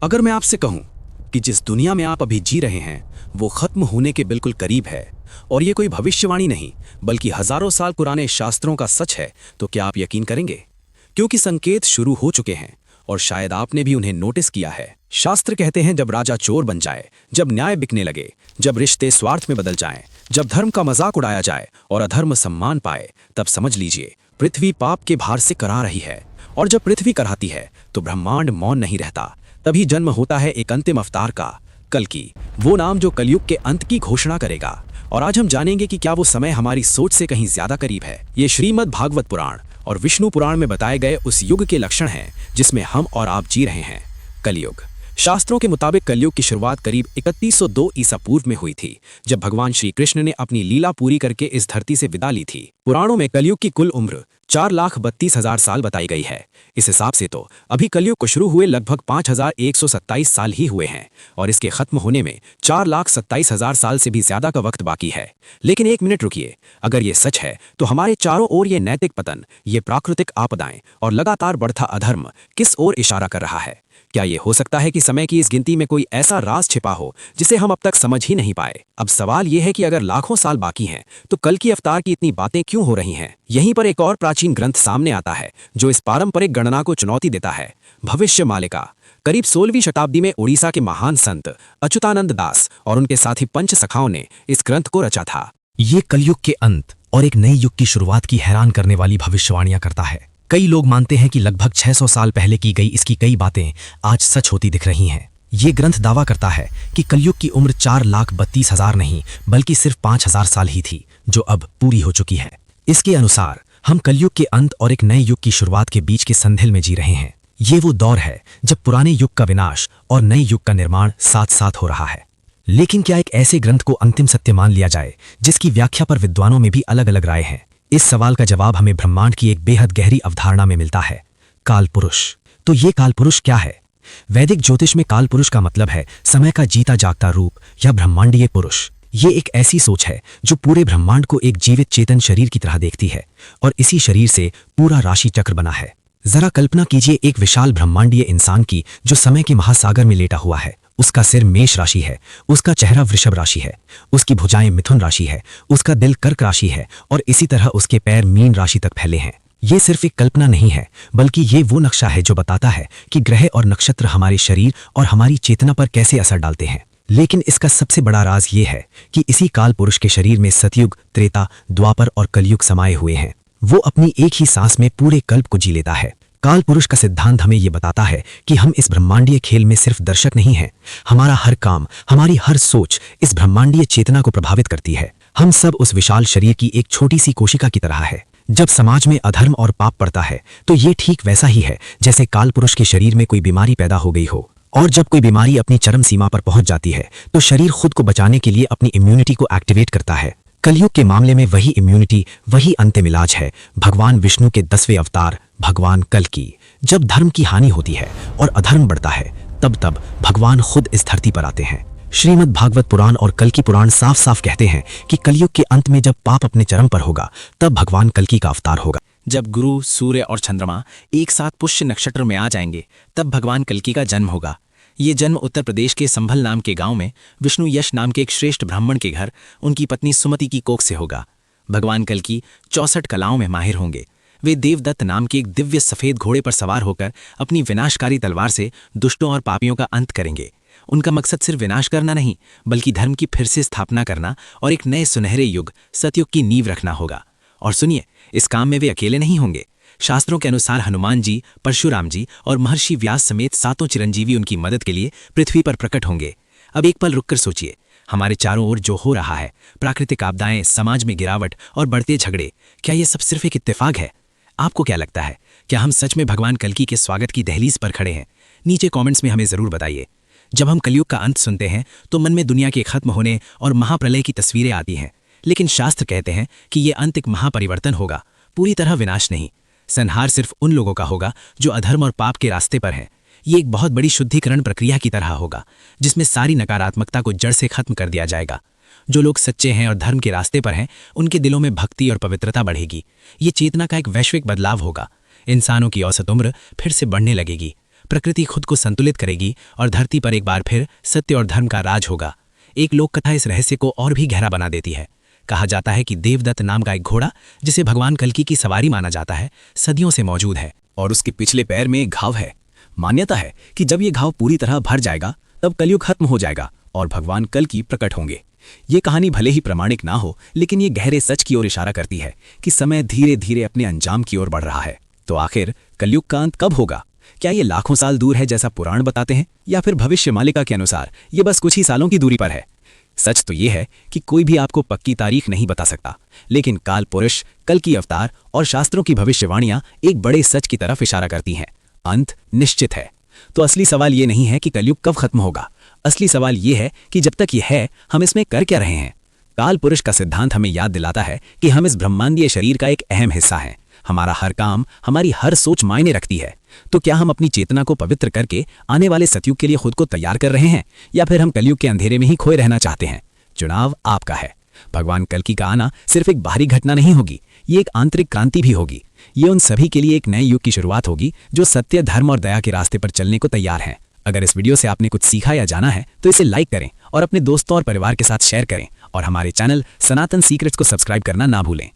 अगर मैं आपसे कहूं कि जिस दुनिया में आप अभी जी रहे हैं वो खत्म होने के बिल्कुल करीब है और ये कोई भविष्यवाणी नहीं बल्कि हजारों साल पुराने शास्त्रों का सच है, तो क्या आप यकीन करेंगे? क्योंकि संकेत शुरू हो चुके हैं और शायद आपने भी उन्हें नोटिस किया है। शास्त्र कहते हैं जब राजा चोर बन जाए, जब न्याय बिकने लगे, जब रिश्ते स्वार्थ में बदल जाएं, जब धर्म का मजाक उड़ाया जाए और अधर्म सम्मान पाए, तब समझ लीजिए पृथ्वी पाप के भार से करा रही है। और जब पृथ्वी कराती है तो ब्रह्मांड मौन नहीं रहता। तभी जन्म होता है एक अंतिम अवतार का, कल्कि, वो नाम जो कलयुग के अंत की घोषणा करेगा। और आज हम जानेंगे कि क्या वो समय हमारी सोच से कहीं ज्यादा करीब है। ये श्रीमद् भागवत पुराण और विष्णु पुराण में बताए गए उस युग के लक्षण हैं जिसमें हम और आप जी रहे हैं, कलयुग। शास्त्रों के मुताबिक कलयुग की शुरुआत करीब 3102 ईसा पूर्व में हुई थी, जब भगवान श्री कृष्ण ने अपनी लीला पूरी करके इस धरती से विदा ली थी। पुराणों में कलयुग की कुल उम्र 4,32,000 साल बताई गई है। इस हिसाब से तो अभी कलयुग को शुरू हुए लगभग 5,127 साल ही हुए हैं और इसके खत्म होने में 4,27,000 साल से भी ज्यादा का वक्त बाकी है। लेकिन एक मिनट रुकिए, अगर ये सच है तो हमारे चारों ओर ये नैतिक पतन, ये प्राकृतिक आपदाएं और लगातार बढ़ता अधर्म किस ओर इशारा कर रहा है? क्या ये हो सकता है कि समय की इस गिनती में कोई ऐसा राज छिपा हो जिसे हम अब तक समझ ही नहीं पाए? अब सवाल यह है कि अगर लाखों साल बाकी हैं तो कल की अवतार की इतनी बातें क्यों हो रही हैं? यहीं पर एक और प्राचीन ग्रंथ सामने आता है जो इस पारंपरिक गणना को चुनौती देता है, भविष्य मालिका। करीब 16वीं शताब्दी में उड़ीसा के महान संत अच्युतानंद दास और उनके साथी पंच सखाओं ने इस ग्रंथ को रचा था। ये कलयुग के अंत और एक नए युग की शुरुआत की हैरान करने वाली भविष्यवाणियां करता है। कई लोग मानते हैं कि लगभग 600 साल पहले की गई इसकी कई बातें आज सच होती दिख रही हैं। ये ग्रंथ दावा करता है कि कलयुग की उम्र 4,32,000 नहीं बल्कि सिर्फ 5,000 साल ही थी, जो अब पूरी हो चुकी है। इसके अनुसार हम कलयुग के अंत और एक नए युग की शुरुआत के बीच के संधिल में जी रहे हैं। ये वो दौर है जब पुराने युग का विनाश और नए युग का निर्माण साथ साथ हो रहा है। लेकिन क्या एक ऐसे ग्रंथ को अंतिम सत्य मान लिया जाए जिसकी व्याख्या पर विद्वानों में भी अलग अलग राय है? इस सवाल का जवाब हमें ब्रह्मांड की एक बेहद गहरी अवधारणा में मिलता है, काल पुरुष। तो ये काल पुरुष क्या है? वैदिक ज्योतिष में काल पुरुष का मतलब है समय का जीता जागता रूप या ब्रह्मांडीय पुरुष। ये एक ऐसी सोच है जो पूरे ब्रह्मांड को एक जीवित चेतन शरीर की तरह देखती है और इसी शरीर से पूरा राशि चक्र बना है। जरा कल्पना कीजिए एक विशाल ब्रह्मांडीय इंसान की जो समय के महासागर में लेटा हुआ है। उसका सिर मेष राशि है, उसका चेहरा वृषभ राशि है, उसकी भुजाएं मिथुन राशि है, उसका दिल कर्क राशि है और इसी तरह उसके पैर मीन राशि तक फैले हैं। ये सिर्फ एक कल्पना नहीं है बल्कि ये वो नक्शा है जो बताता है कि ग्रह और नक्षत्र हमारे शरीर और हमारी चेतना पर कैसे असर डालते हैं। लेकिन इसका सबसे बड़ा राज ये है कि इसी काल पुरुष के शरीर में सतयुग, त्रेता, द्वापर और कलयुग समाये हुए हैं। वो अपनी एक ही सांस में पूरे कल्प को जी लेता है। काल पुरुष का सिद्धांत हमें ये बताता है कि हम इस ब्रह्मांडीय खेल में सिर्फ दर्शक नहीं हैं। हमारा हर काम, हमारी हर सोच इस ब्रह्मांडीय चेतना को प्रभावित करती है। हम सब उस विशाल शरीर की एक छोटी सी कोशिका की तरह है। जब समाज में अधर्म और पाप पड़ता है तो ये ठीक वैसा ही है जैसे काल पुरुष के शरीर में कोई बीमारी पैदा हो गई हो। और जब कोई बीमारी अपनी चरम सीमा पर पहुंच जाती है तो शरीर खुद को बचाने के लिए अपनी इम्यूनिटी को एक्टिवेट करता है। कलयुग के मामले में वही इम्यूनिटी, वही अंतिम इलाज है भगवान विष्णु के 10वें अवतार भगवान कल्कि। जब धर्म की हानि होती है और अधर्म बढ़ता है तब भगवान खुद इस धरती पर आते हैं। श्रीमद् भागवत पुराण और कल्कि पुराण साफ साफ कहते हैं कि कलयुग के अंत में जब पाप अपने चरम पर होगा तब भगवान कल्कि का अवतार होगा। जब गुरु, सूर्य और चंद्रमा एक साथ पुष्य नक्षत्र में आ जाएंगे तब भगवान कल्कि का जन्म होगा। ये जन्म उत्तर प्रदेश के संभल नाम के गांव में विष्णु यश नाम के एक श्रेष्ठ ब्राह्मण के घर उनकी पत्नी सुमति की कोख से होगा। भगवान कल्कि 64 कलाओं में माहिर होंगे। वे देवदत्त नाम के एक दिव्य सफेद घोड़े पर सवार होकर अपनी विनाशकारी तलवार से दुष्टों और पापियों का अंत करेंगे। उनका मकसद सिर्फ विनाश करना नहीं बल्कि धर्म की फिर से स्थापना करना और एक नए सुनहरे युग, सतयुग की नींव रखना होगा। और सुनिए, इस काम में वे अकेले नहीं होंगे। शास्त्रों के अनुसार हनुमान जी, परशुराम जी और महर्षि व्यास समेत 7 चिरंजीवी उनकी मदद के लिए पृथ्वी पर प्रकट होंगे। अब एक पल रुककर सोचिए, हमारे चारों ओर जो हो रहा है, प्राकृतिक आपदाएं, समाज में गिरावट और बढ़ते झगड़े, क्या ये सब सिर्फ एक इत्तेफाक है? आपको क्या लगता है, क्या हम सच में भगवान कल्कि के स्वागत की दहलीज पर खड़े हैं? नीचे कमेंट्स में हमें जरूर बताइए। जब हम कलयुग का अंत सुनते हैं तो मन में दुनिया के खत्म होने और महाप्रलय की तस्वीरें आती हैं, लेकिन शास्त्र कहते हैं कि ये अंत एक महापरिवर्तन होगा, पूरी तरह विनाश नहीं। संहार सिर्फ उन लोगों का होगा जो अधर्म और पाप के रास्ते पर हैं। ये एक बहुत बड़ी शुद्धिकरण प्रक्रिया की तरह होगा जिसमें सारी नकारात्मकता को जड़ से खत्म कर दिया जाएगा। जो लोग सच्चे हैं और धर्म के रास्ते पर हैं, उनके दिलों में भक्ति और पवित्रता बढ़ेगी। ये चेतना का एक वैश्विक बदलाव होगा। इंसानों की औसत उम्र फिर से बढ़ने लगेगी। प्रकृति खुद को संतुलित करेगी और धरती पर एक बार फिर सत्य और धर्म का राज होगा। एक लोक कथा इस रहस्य को और भी गहरा बना देती है। कहा जाता है कि देवदत्त नाम का एक घोड़ा, जिसे भगवान कल्कि की सवारी माना जाता है, सदियों से मौजूद है और उसके पिछले पैर में एक घाव है। मान्यता है कि जब ये घाव पूरी तरह भर जाएगा तब कलयुग खत्म हो जाएगा और भगवान कल्कि प्रकट होंगे। ये कहानी भले ही प्रामाणिक ना हो, लेकिन ये गहरे सच की ओर इशारा करती है कि समय धीरे धीरे अपने अंजाम की ओर बढ़ रहा है। तो आखिर कलयुग का अंत कब होगा? क्या ये लाखों साल दूर है जैसा पुराण बताते हैं, या फिर भविष्य मालिका के अनुसार ये बस कुछ ही सालों की दूरी पर है? सच तो ये है कि कोई भी आपको पक्की तारीख नहीं बता सकता, लेकिन काल पुरुष, कल्कि अवतार और शास्त्रों की भविष्यवाणियां एक बड़े सच की तरफ इशारा करती हैं। अंत निश्चित है। तो असली सवाल ये नहीं है कि कलयुग कब खत्म होगा, असली सवाल ये है कि जब तक ये है हम इसमें कर क्या रहे हैं। काल पुरुष का सिद्धांत हमें याद दिलाता है कि हम इस ब्रह्मांडीय शरीर का एक अहम हिस्सा हैं। हमारा हर काम, हमारी हर सोच मायने रखती है। तो क्या हम अपनी चेतना को पवित्र करके आने वाले सतयुग के लिए खुद को तैयार कर रहे हैं, या फिर हम कलयुग के अंधेरे में ही खोए रहना चाहते हैं? चुनाव आपका है। भगवान कल्कि का आना सिर्फ एक बाहरी घटना नहीं होगी, ये एक आंतरिक क्रांति भी होगी। ये उन सभी के लिए एक नए युग की शुरुआत होगी जो सत्य, धर्म और दया के रास्ते पर चलने को तैयार हैं। अगर इस वीडियो से आपने कुछ सीखा या जाना है तो इसे लाइक करें और अपने दोस्तों और परिवार के साथ शेयर करें, और हमारे चैनल सनातन सीक्रेट्स को सब्सक्राइब करना ना भूलें।